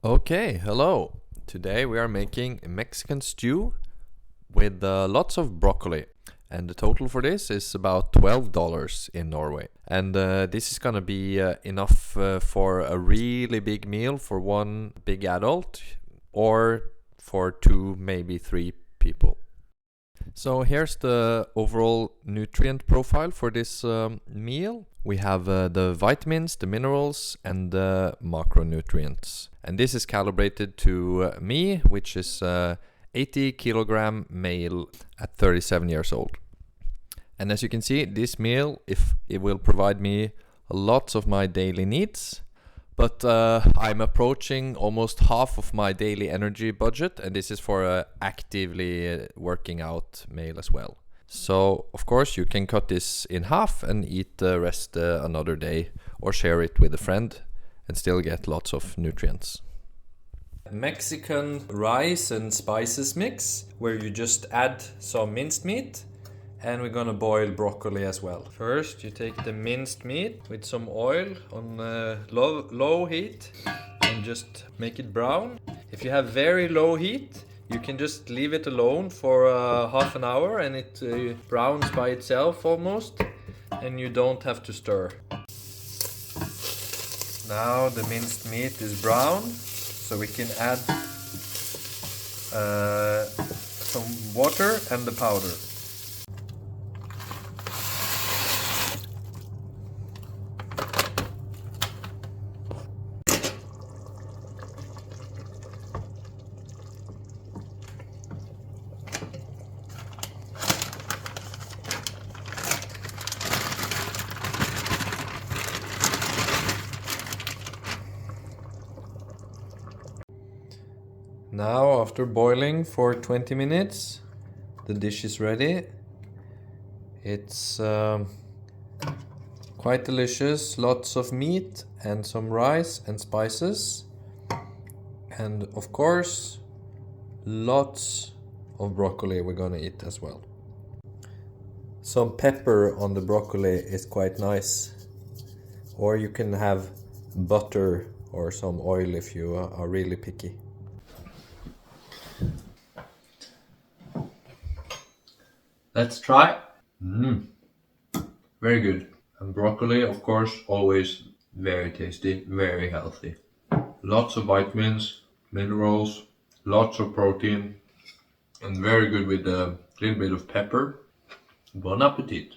Okay, hello. Today we are making a Mexican stew with lots of broccoli. And the total for this is about $12 in Norway. And this is gonna be enough for a really big meal for one big adult or for two, maybe three people. So here's the overall nutrient profile for this meal. We have the vitamins, the minerals, and the macronutrients. And this is calibrated to me, which is 80 kilogram male at 37 years old. And as you can see, this meal, if it will provide me lots of my daily needs, but I'm approaching almost half of my daily energy budget, and this is for a actively working out male as well. So of course you can cut this in half and eat the rest another day, or share it with a friend and still get lots of nutrients. Mexican rice and spices mix, where you just add some minced meat, and we're gonna boil broccoli as well. First you take the minced meat with some oil on low heat and just make it brown. If you have very low heat, you can just leave it alone for half an hour and it browns by itself almost, and you don't have to stir. Now the minced meat is brown, so we can add some water and the powder. Now, after boiling for 20 minutes, the dish is ready. It's quite delicious, lots of meat and some rice and spices. And of course, lots of broccoli we're gonna eat as well. Some pepper on the broccoli is quite nice. Or you can have butter or some oil if you are really picky. Let's try. Very good. And broccoli, of course, always very tasty, very healthy. Lots of vitamins, minerals, lots of protein, and very good with a little bit of pepper. Bon appetit.